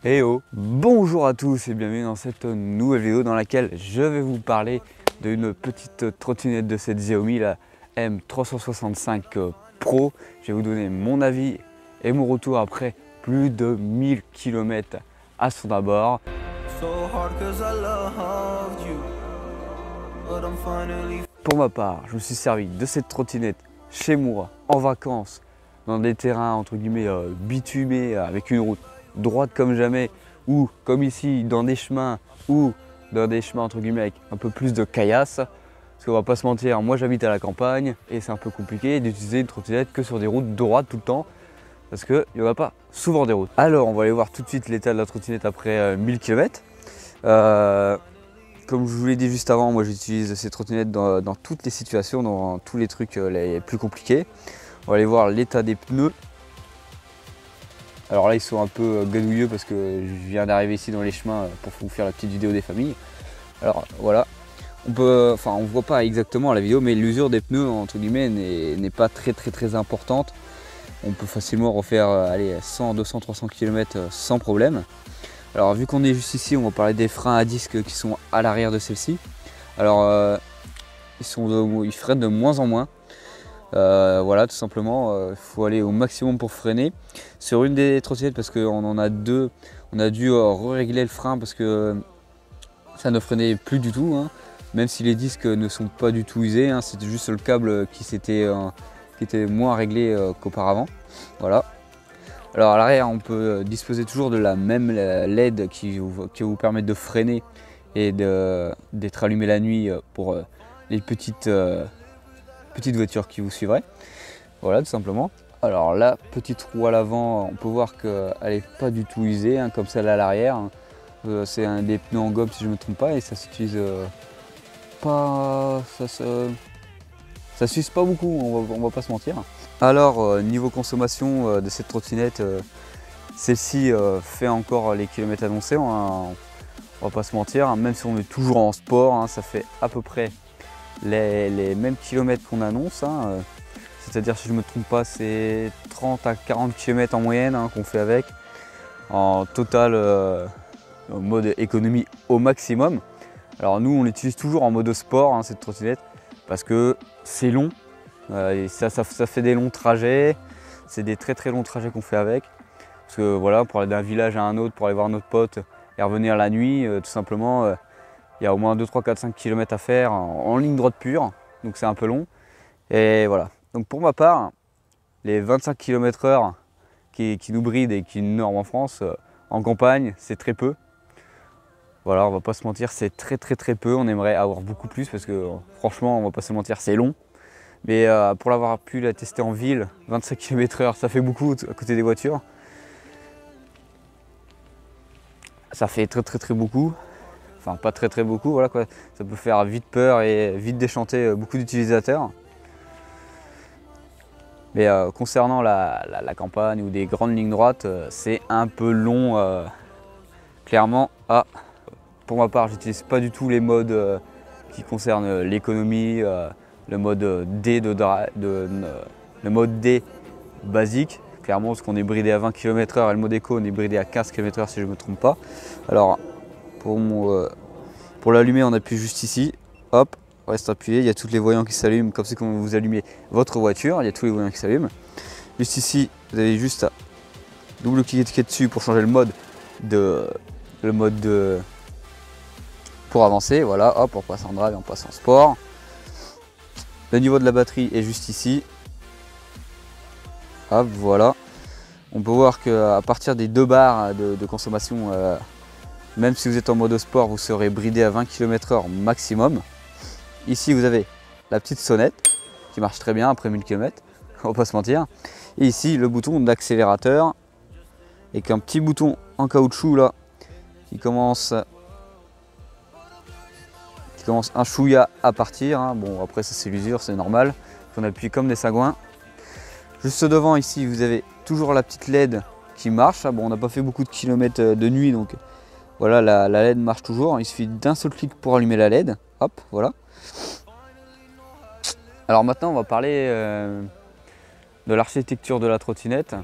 Hey oh, bonjour à tous et bienvenue dans cette nouvelle vidéo dans laquelle je vais vous parler d'une petite trottinette de cette Xiaomi, la M365 Pro. Je vais vous donner mon avis et mon retour après plus de 1000 km à son abord. Pour ma part, je me suis servi de cette trottinette chez moi, en vacances, dans des terrains entre guillemets bitumés, avec une route droite comme jamais, ou comme ici dans des chemins, ou dans des chemins entre guillemets avec un peu plus de caillasse. Parce qu'on va pas se mentir, moi j'habite à la campagne et c'est un peu compliqué d'utiliser une trottinette que sur des routes droites tout le temps, parce qu'il n'y en a pas souvent des routes. Alors on va aller voir tout de suite l'état de la trottinette après 1000 km. Comme je vous l'ai dit juste avant, moi j'utilise ces trottinettes dans toutes les situations, dans tous les trucs les plus compliqués. On va aller voir l'état des pneus. Alors là ils sont un peu gadouilleux parce que je viens d'arriver ici dans les chemins pour vous faire la petite vidéo des familles. Alors voilà, on voit pas exactement la vidéo, mais l'usure des pneus entre guillemets n'est pas très importante. On peut facilement refaire 100, 200, 300 km sans problème. Alors vu qu'on est juste ici, on va parler des freins à disque qui sont à l'arrière de celle-ci. Alors ils freinent de moins en moins. Voilà, tout simplement, il faut aller au maximum pour freiner. Sur une des trottinettes, parce qu'on en a deux, on a dû régler le frein parce que ça ne freinait plus du tout, hein. Même si les disques ne sont pas du tout usés, hein, c'était juste le câble qui était moins réglé qu'auparavant. Voilà. Alors à l'arrière, on peut disposer toujours de la même LED qui vous permet de freiner et d'être allumé la nuit pour les petites voitures qui vous suivraient. Voilà, tout simplement. Alors la petite roue à l'avant, on peut voir qu'elle n'est pas du tout usée, hein, comme celle à l'arrière. C'est des pneus en gomme si je ne me trompe pas, et ça s'utilise pas. Ça s'use pas beaucoup, on va pas se mentir. Alors niveau consommation de cette trottinette, celle-ci fait encore les kilomètres annoncés, on va pas se mentir, hein, même si on est toujours en sport, hein, ça fait à peu près les mêmes kilomètres qu'on annonce, hein, c'est-à-dire si je ne me trompe pas c'est 30 à 40 km en moyenne, hein, qu'on fait avec, en total en mode économie au maximum. Alors nous on l'utilise toujours en mode sport, hein, cette trottinette, parce que c'est long, et ça fait des longs trajets, c'est des très longs trajets qu'on fait avec, parce que voilà, pour aller d'un village à un autre, pour aller voir notre pote et revenir la nuit, tout simplement, il y a au moins 2, 3, 4, 5 km à faire en ligne droite pure, donc c'est un peu long. Et voilà, donc pour ma part, les 25 km/h qui nous brident et qui nous norment en France, en campagne, c'est très peu. Voilà, on va pas se mentir, c'est très peu, on aimerait avoir beaucoup plus parce que franchement, on va pas se mentir, c'est long. Mais pour l'avoir pu la tester en ville, 25 km/h, ça fait beaucoup à côté des voitures. Ça fait très beaucoup. Enfin pas très beaucoup, voilà quoi. Ça peut faire vite peur et vite déchanter beaucoup d'utilisateurs. Mais concernant la campagne ou des grandes lignes droites, c'est un peu long, clairement. Pour ma part, j'utilise pas du tout les modes qui concernent l'économie, le mode D le mode D basique, clairement, parce qu'on est bridé à 20 km/h et le mode éco on est bridé à 15 km/h si je ne me trompe pas. Alors pour l'allumer, on appuie juste ici, hop, on reste appuyé, il y a tous les voyants qui s'allument, comme c'est quand vous allumez votre voiture, il y a tous les voyants qui s'allument. Juste ici, vous avez juste à double-cliquer dessus pour changer le mode pour avancer, voilà, hop, on passe en drive et on passe en sport. Le niveau de la batterie est juste ici, hop, voilà. On peut voir qu'à partir des 2 bars de consommation, même si vous êtes en mode sport, vous serez bridé à 20 km/h maximum. Ici, vous avez la petite sonnette qui marche très bien après 1000 km, on va pas se mentir. Et ici, le bouton d'accélérateur avec un petit bouton en caoutchouc là qui commence un chouïa à partir, hein. Bon, après, ça c'est l'usure, c'est normal. On appuie comme des sagouins. Juste devant, ici, vous avez toujours la petite LED qui marche. Bon, on n'a pas fait beaucoup de kilomètres de nuit, donc voilà, la LED marche toujours. Il suffit d'un seul clic pour allumer la LED. Hop, voilà. Alors maintenant, on va parler de l'architecture de la trottinette,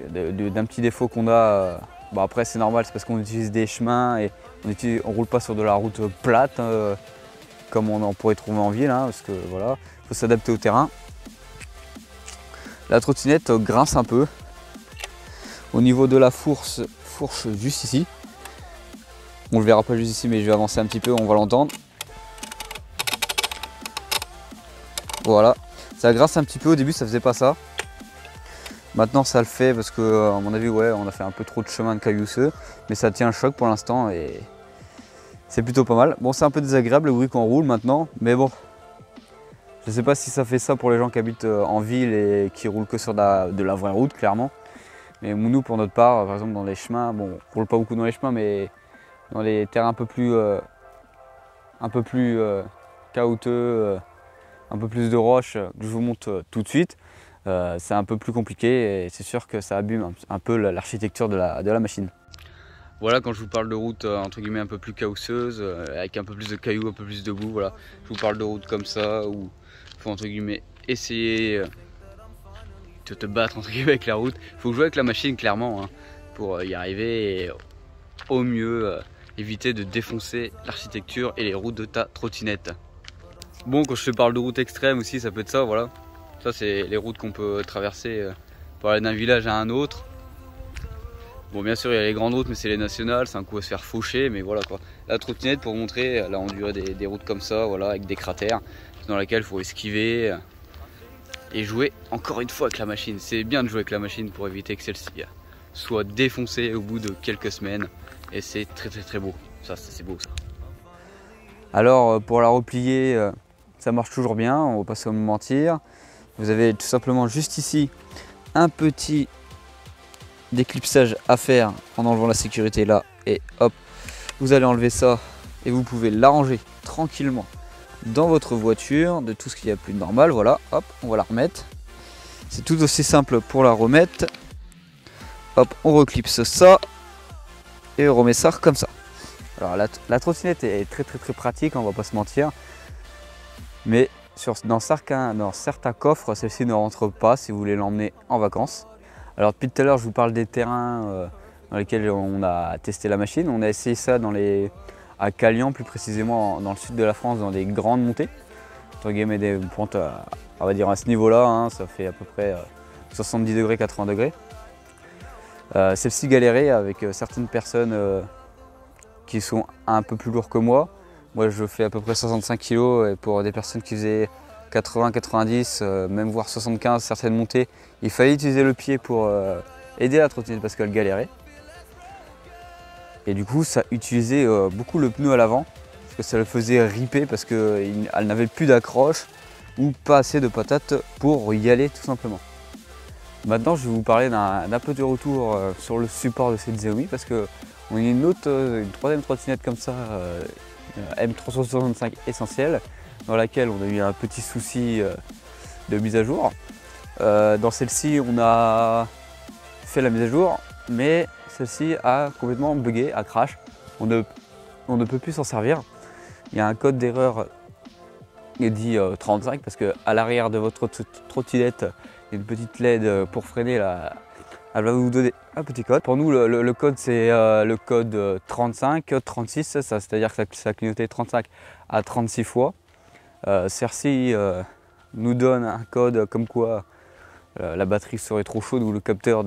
d'un petit défaut qu'on a Bon après c'est normal, c'est parce qu'on utilise des chemins et on roule pas sur de la route plate comme on en pourrait trouver en ville, hein, parce que voilà, il faut s'adapter au terrain. La trottinette grince un peu au niveau de la fourche juste ici. On le verra pas juste ici, mais je vais avancer un petit peu, on va l'entendre. Voilà, ça grince un petit peu, au début ça faisait pas ça. Maintenant ça le fait parce que à mon avis ouais, on a fait un peu trop de chemin de caillousseux, mais ça tient le choc pour l'instant et c'est plutôt pas mal. Bon, c'est un peu désagréable le bruit qu'on roule maintenant, mais bon, je sais pas si ça fait ça pour les gens qui habitent en ville et qui roulent que sur de la vraie route clairement. Mais nous pour notre part, par exemple dans les chemins, bon on roule pas beaucoup dans les chemins, mais dans les terrains un peu plus caouteux, un peu plus de roches que je vous montre tout de suite, c'est un peu plus compliqué et c'est sûr que ça abîme un peu l'architecture de la machine. Voilà, quand je vous parle de route entre guillemets un peu plus caousseuse, avec un peu plus de cailloux, un peu plus de boue, voilà, je vous parle de route comme ça où il faut entre guillemets essayer de te battre entre guillemets avec la route. Il faut jouer avec la machine clairement hein, pour y arriver et au mieux éviter de défoncer l'architecture et les routes de ta trottinette. Bon, quand je te parle de route extrême aussi, ça peut être ça, voilà. Ça, c'est les routes qu'on peut traverser pour aller d'un village à un autre. Bon, bien sûr, il y a les grandes routes, mais c'est les nationales, c'est un coup à se faire faucher, mais voilà quoi. La trottinette, pour vous montrer, elle a enduré des routes comme ça, voilà, avec des cratères, dans lesquels il faut esquiver et jouer encore une fois avec la machine. C'est bien de jouer avec la machine pour éviter que celle-ci soit défoncée au bout de quelques semaines. Et c'est très beau, ça c'est beau ça. Alors pour la replier, ça marche toujours bien, on va pas se mentir. Vous avez tout simplement juste ici un petit déclipsage à faire en enlevant la sécurité là et hop, vous allez enlever ça et vous pouvez l'arranger tranquillement dans votre voiture de tout ce qu'il y a plus de normal. Voilà, hop, on va la remettre. C'est tout aussi simple pour la remettre. Hop, on reclipse ça et on remet ça comme ça. Alors la trottinette est très pratique, on va pas se mentir, mais dans certains coffres, celle-ci ne rentre pas si vous voulez l'emmener en vacances. Alors depuis tout à l'heure, je vous parle des terrains dans lesquels on a testé la machine. On a essayé ça à Calian, plus précisément dans le sud de la France, dans des grandes montées. Entre guillemets des pentes, on va dire à ce niveau-là, hein, ça fait à peu près 70 degrés, 80 degrés. Celle-ci galérait avec certaines personnes qui sont un peu plus lourds que moi. Moi je fais à peu près 65 kg et pour des personnes qui faisaient 80, 90, même voire 75, certaines montées, il fallait utiliser le pied pour aider la trottinette parce qu'elle galérait. Et du coup ça utilisait beaucoup le pneu à l'avant parce que ça le faisait riper parce qu'elle n'avait plus d'accroche ou pas assez de patates pour y aller tout simplement. Maintenant je vais vous parler d'un peu de retour sur le support de cette Xiaomi parce que on a une troisième trottinette comme ça, M365 Essentiel, dans laquelle on a eu un petit souci de mise à jour. Dans celle-ci, on a fait la mise à jour, mais celle-ci a complètement bugué, a crash. On ne peut plus s'en servir. Il y a un code d'erreur qui dit 35 parce qu'à l'arrière de votre trottinette, il y a une petite LED pour freiner la. Elle va vous donner un petit code. Pour nous, le code, c'est le code 35, 36, c'est-à-dire que ça a clignoté 35 à 36 fois. Cersei nous donne un code comme quoi la batterie serait trop chaude ou le capteur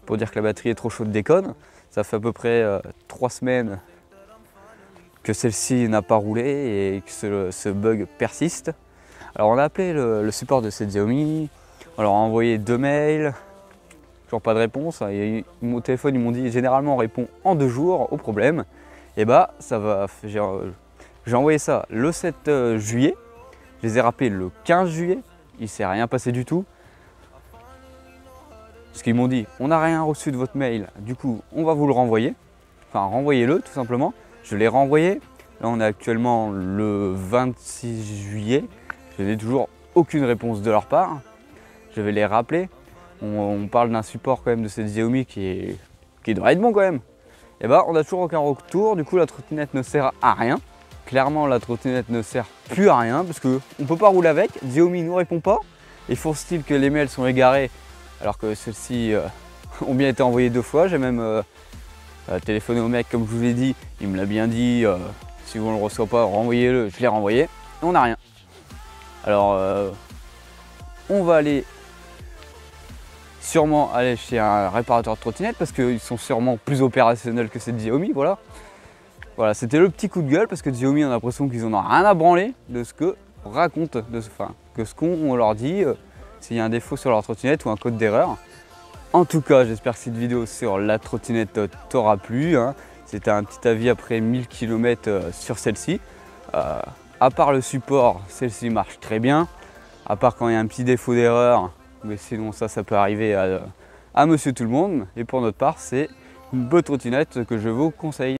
pour dire que la batterie est trop chaude déconne. Ça fait à peu près 3 semaines que celle-ci n'a pas roulé et que ce bug persiste. Alors on a appelé le support de cette Xiaomi, on leur a envoyé 2 mails. Toujours pas de réponse. Mon téléphone, ils m'ont dit généralement on répond en 2 jours au problème. Et bah ça va. J'ai envoyé ça le 7 juillet. Je les ai rappelés le 15 juillet. Il ne s'est rien passé du tout. Parce qu'ils m'ont dit on n'a rien reçu de votre mail. Du coup on va vous le renvoyer. Enfin renvoyez-le tout simplement. Je l'ai renvoyé. Là on est actuellement le 26 juillet. Je n'ai toujours aucune réponse de leur part. Je vais les rappeler. On parle d'un support quand même de cette Xiaomi qui doit être bon quand même. Et bah on n'a toujours aucun retour, du coup la trottinette ne sert à rien. Clairement la trottinette ne sert plus à rien parce qu'on ne peut pas rouler avec, Xiaomi ne nous répond pas. Il faut style que les mails sont égarés alors que ceux-ci ont bien été envoyés 2 fois. J'ai même téléphoné au mec comme je vous l'ai dit, il me l'a bien dit, si on ne le reçoit pas, renvoyez-le, je l'ai renvoyé, et on n'a rien. Alors on va sûrement aller chez un réparateur de trottinette parce qu'ils sont sûrement plus opérationnels que cette Xiaomi, voilà. Voilà, c'était le petit coup de gueule parce que Xiaomi, on a l'impression qu'ils en ont rien à branler de ce que raconte, que ce qu'on leur dit, s'il y a un défaut sur leur trottinette ou un code d'erreur. En tout cas, j'espère que cette vidéo sur la trottinette t'aura plu, hein. C'était un petit avis après 1000 km sur celle-ci. À part le support, celle-ci marche très bien. À part quand il y a un petit défaut d'erreur, mais sinon ça peut arriver à monsieur tout le monde. Et pour notre part, c'est une bonne trottinette que je vous conseille.